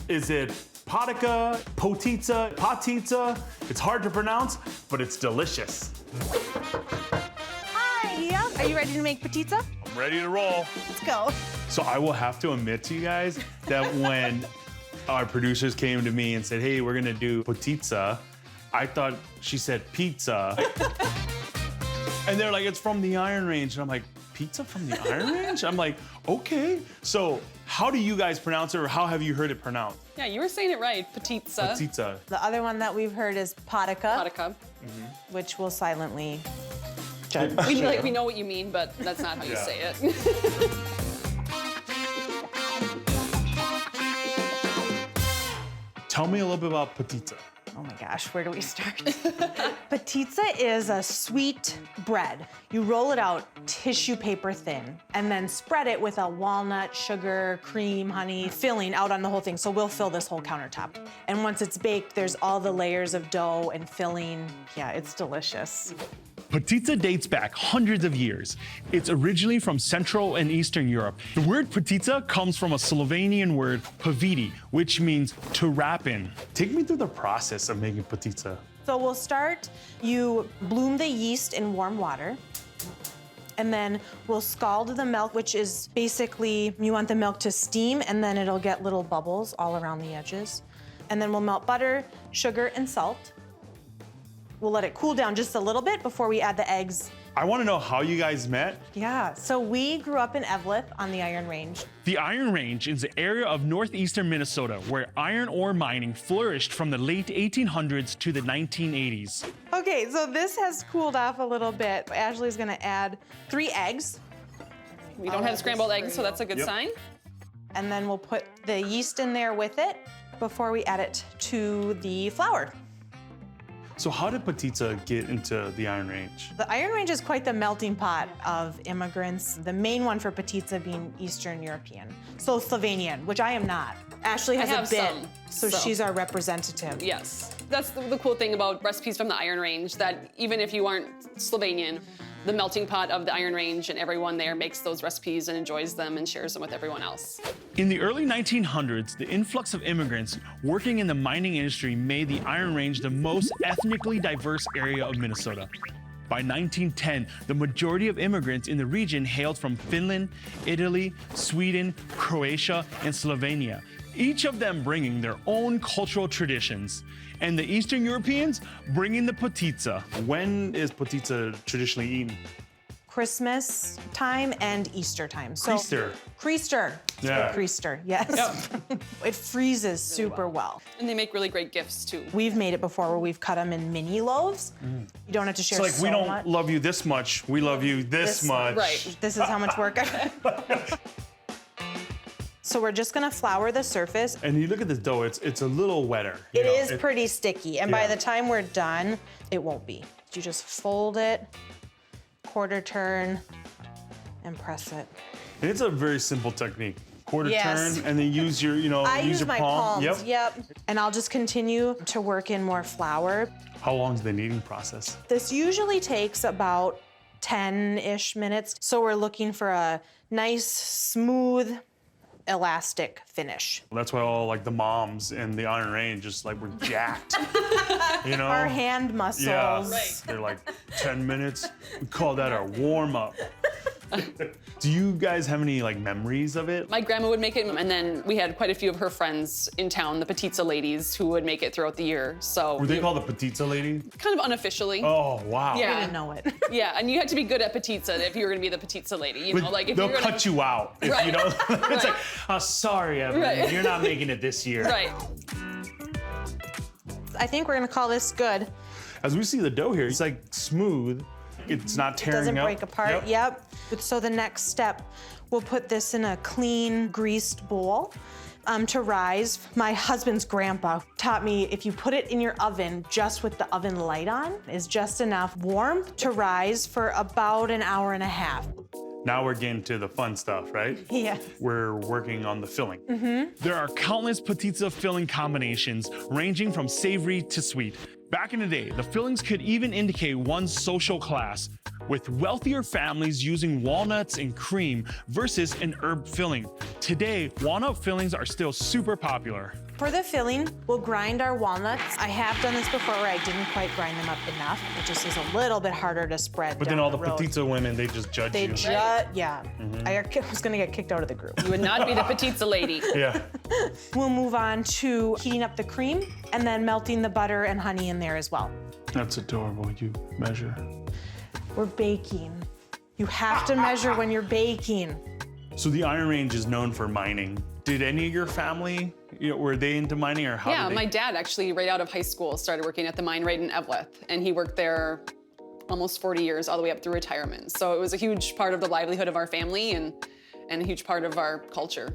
Is it patica, potitza, patizza? It's hard to pronounce, but it's delicious. Hi, are you ready to make patizza? I'm ready to roll. Let's go. So I will have to admit to you guys that when our producers came to me and said, hey, we're gonna do potitza, I thought she said pizza. And they're like, it's from the Iron Range. And I'm like, pizza from the Iron Range? I'm like, okay. So how do you guys pronounce it, or how have you heard it pronounced? Yeah, you were saying it right, patizza. Potitza. The other one that we've heard is patica, Patica. which we'll silently judge. We know what you mean, but that's not how you Yeah. say it. Tell me a little bit about potitza. Oh my gosh, where do we start? Patizza is a sweet bread. You roll it out tissue paper thin and then spread it with a walnut, sugar, cream, honey filling out on the whole thing. So we'll fill this whole countertop. And once it's baked, there's all the layers of dough and filling. Yeah, it's delicious. Potitza dates back hundreds of years. It's originally from Central and Eastern Europe. The word potitza comes from a Slovenian word, povidi, which means to wrap in. Take me through the process of making potitza. So we'll start, you bloom the yeast in warm water, and then we'll scald the milk, which is basically, you want the milk to steam, and then it'll get little bubbles all around the edges. And then we'll melt butter, sugar, and salt. We'll let it cool down just a little bit before we add the eggs. I want to know how you guys met. Yeah, so we grew up in Eveleth on the Iron Range. The Iron Range is an area of northeastern Minnesota where iron ore mining flourished from the late 1800s to the 1980s. Okay, so this has cooled off a little bit. Ashley's gonna add 3 eggs, We don't have scrambled eggs, so that's a good Yep. sign. and then we'll put the yeast in there with it before we add it to the flour. So how did potitza get into the Iron Range? The Iron Range is quite the melting pot of immigrants, the main one for patizza being Eastern European. So Slovenian, which I am not. Ashley has have a bit, some, so so. she's our representative. Yes. That's the cool thing about recipes from the Iron Range, that even if you aren't Slovenian, the melting pot of the Iron Range and everyone there makes those recipes and enjoys them and shares them with everyone else. In the early 1900s, the influx of immigrants working in the mining industry made the Iron Range the most ethnically diverse area of Minnesota. By 1910, the majority of immigrants in the region hailed from Finland, Italy, Sweden, Croatia, and Slovenia, each of them bringing their own cultural traditions, and the Eastern Europeans bringing the potitza. When is potitza traditionally eaten? Christmas time and Easter time. So Easter. Creaster. Yeah. Creaster, yes. It freezes super well. And they make really great gifts too. We've made it before where we've cut them in mini loaves. You don't have to share It's like, so we don't much. love you this much, we love you this much. Right. This is how much work I So we're just gonna flour the surface. And you look at this dough, it's a little wetter. you It know, is pretty sticky, and by Yeah. the time we're done, it won't be. You just fold it, quarter turn, and press it. And it's a very simple technique. Quarter Yes. turn, and then use your, I use your my palm. palms, yep. And I'll just continue to work in more flour. How long is the kneading process? This usually takes about 10-ish minutes. So we're looking for a nice, smooth, elastic finish. That's why all like the moms in the Iron Range just like were jacked. You know? Our hand muscles. Yeah. Right. They're like 10 minutes. We call that our warm up. Do you guys have any like memories of it? My grandma would make it, and then we had quite a few of her friends in town, the Patizza ladies, who would make it throughout the year. So Were they called the Potitza lady? kind of unofficially. Oh, wow. I Yeah. didn't know it. Yeah, and you had to be good at Patizza if you were gonna be the Patizza lady. You know, But like if they'll you're gonna cut you out if Right. you don't. It's Right. like, oh, sorry, Evan, Right. you're not making it this year. Right. I think we're gonna call this good. As we see the dough here, it's like smooth. It's not tearing Doesn't up. break apart. Yep. So the next step, we'll put this in a clean, greased bowl to rise. My husband's grandpa taught me if you put it in your oven just with the oven light on, is just enough warmth to rise for about an hour and a half. Now we're getting to the fun stuff, right? Yeah. We're working on the filling. There are countless potitza filling combinations ranging from savory to sweet. Back in the day, the fillings could even indicate one's social class. with wealthier families using walnuts and cream versus an herb filling. Today, walnut fillings are still super popular. For the filling, we'll grind our walnuts. I have done this before where I didn't quite grind them up enough. It just is a little bit harder to spread. But then down all the road. Petitza women, they just judge They you. yeah. I was gonna get kicked out of the group. You would not be the Petitza lady. Yeah. We'll move on to heating up the cream and then melting the butter and honey in there as well. That's adorable. You measure. We're baking. You have to measure when you're baking. So the Iron Range is known for mining. Did any of your family, were they into mining or how Yeah, did they? my dad actually, right out of high school, started working at the mine right in Evlith, and he worked there almost 40 years, all the way up through retirement. So it was a huge part of the livelihood of our family and a huge part of our culture.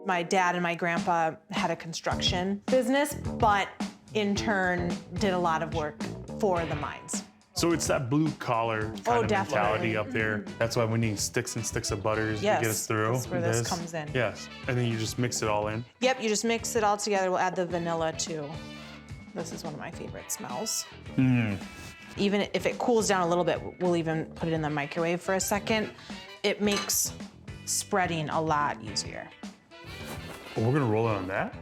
My dad and my grandpa had a construction business, but in turn did a lot of work for the mines. So it's that blue collar kind of definitely. mentality up there. That's why we need sticks and sticks of butters to get us through. That's where this comes in. Yes, and then you just mix it all in. Yep, you just mix it all together. We'll add the vanilla too. This is one of my favorite smells. Even if it cools down a little bit, we'll even put it in the microwave for a second. It makes spreading a lot easier. Oh, we're gonna roll it on that?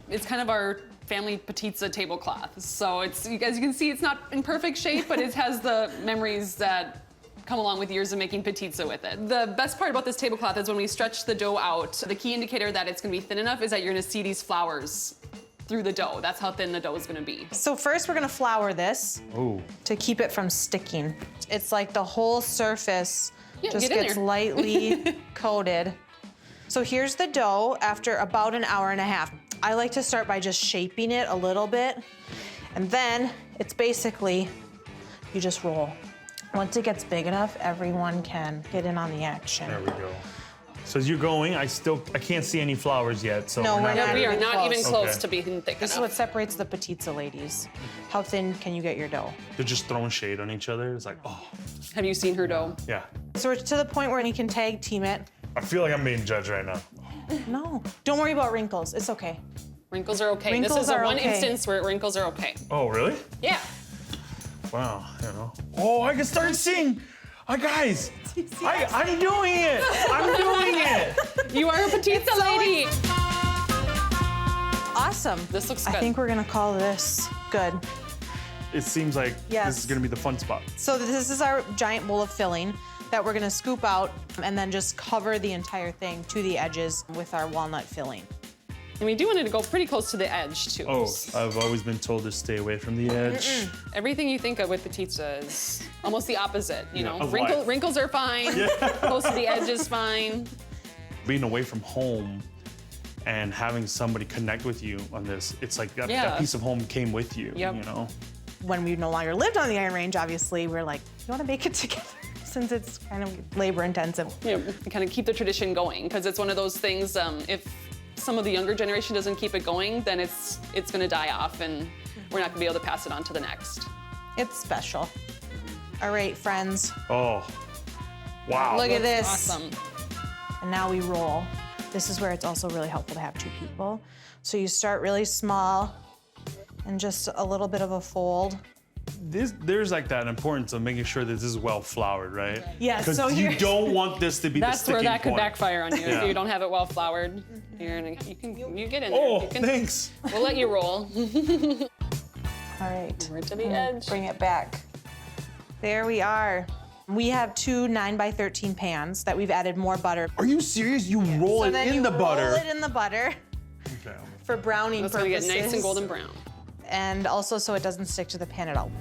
It's kind of our family Petitza tablecloth. So it's, you guys, you can see it's not in perfect shape, but it has the memories that come along with years of making Petitza with it. The best part about this tablecloth is when we stretch the dough out, the key indicator that it's gonna be thin enough is that you're gonna see these flowers through the dough. That's how thin the dough is gonna be. So first we're gonna flour this Oh. to keep it from sticking. It's like the whole surface Yeah, just get in gets there. lightly coated. So here's the dough after about an hour and a half. I like to start by just shaping it a little bit, and then it's basically, you just roll. Once it gets big enough, everyone can get in on the action. There we go. So as you're going, I can't see any flowers yet. So No, we're not. We are even not close. even close Okay. to being thick This is enough. what separates the Petitza ladies. How thin can you get your dough? They're just throwing shade on each other. It's like, oh, Have you seen her dough? yeah. So we're to the point where we can tag team it. I feel like I'm being judged right now. No, don't worry about wrinkles. It's okay. Wrinkles are okay. Wrinkles this is are a one okay. instance where wrinkles are okay. Oh, really? Yeah. Wow, Oh, I can start seeing. Guys, I'm doing it. I'm doing it. You are a Petitza lady. Awesome. This looks I good. think we're gonna call this good. It seems like Yes. this is gonna be the fun spot. So this is our giant bowl of filling that we're gonna scoop out and then just cover the entire thing to the edges with our walnut filling. And we do want it to go pretty close to the edge too. Oh, I've always been told to stay away from the edge. Everything you think of with Petitza is almost the opposite. You know, of life. wrinkles are fine. Close to the edge is fine. Being away from home and having somebody connect with you on this, it's like that, Yeah. that piece of home came with you, Yep. you know? When we no longer lived on the Iron Range, obviously, we're like, you wanna make it together? Since it's kind of labor intensive. You know, kind of keep the tradition going because it's one of those things. If some of the younger generation doesn't keep it going, then it's going to die off, and we're not going to be able to pass it on to the next. It's special. All right, friends, Oh, wow. look at this. Awesome. And now we roll. This is where it's also really helpful to have two people. So you start really small and just a little bit of a fold. There's like that importance of making sure that this is well floured, right? Yeah, Because so you here's- don't want this to be the That's sticking where that could point. backfire on you Yeah. if you don't have it well floured. You get in there. Oh, You can- thanks. We'll let you roll. All right. Right to the edge. Bring it back. There we are. We have two 9x13 pans that we've added more butter. Are you serious? You roll So it then in you the butter. roll it in the butter Okay. for browning That's going to purposes. get nice and golden brown. And also so it doesn't stick to the pan at all.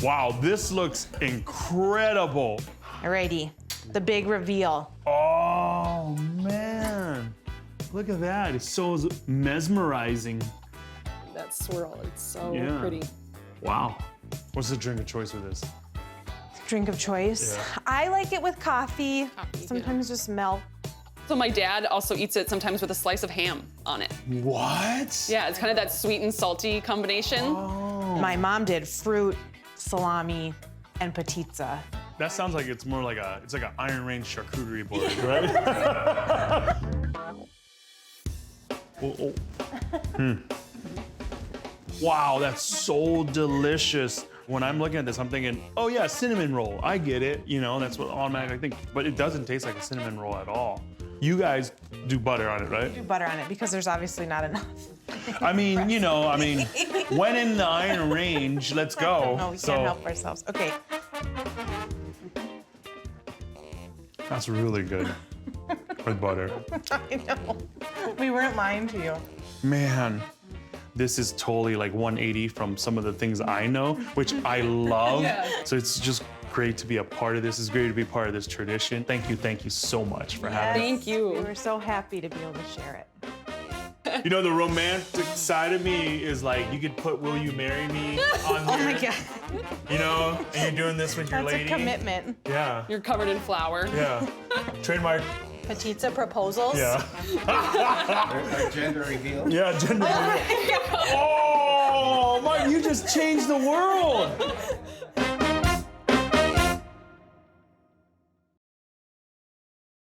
Wow, this looks incredible. Alrighty, the big reveal. Oh, man. Look at that. It's so mesmerizing. That swirl, it's so Yeah. pretty. Wow. What's the drink of choice with this? Drink of choice. Yeah. I like it with coffee. Coffee, Sometimes just milk. So my dad also eats it sometimes with a slice of ham on it. What? Yeah, it's kind of that sweet and salty combination. Oh. My mom did fruit, salami, and Petitza. That sounds like it's more like it's like an Iron Range charcuterie board, right? Oh, oh. wow, that's so delicious. When I'm looking at this, I'm thinking, oh yeah, cinnamon roll. I get it. You know, that's what automatically I think. But it doesn't taste like a cinnamon roll at all. You guys do butter on it, right? Do butter on it because there's obviously not enough. I mean, you know, when in the iron range, let's go. No, we can't help ourselves. Okay. That's really good with butter. I know. We weren't lying to you. Man, this is totally like 180 from some of the things I know, which I love. Yeah. So it's just great to be a part of this. It's great to be part of this tradition. Thank you so much for having me. Thank you. We were so happy to be able to share it. You know, the romantic side of me is like, you could put "Will you marry me" on here. Oh my God. You know, and you're doing this with your That's lady. a commitment. Yeah. You're covered in flour. Yeah. Trademark. Petitza proposals. Yeah. Our gender reveal. Yeah, gender. Oh, Mark, you just changed the world.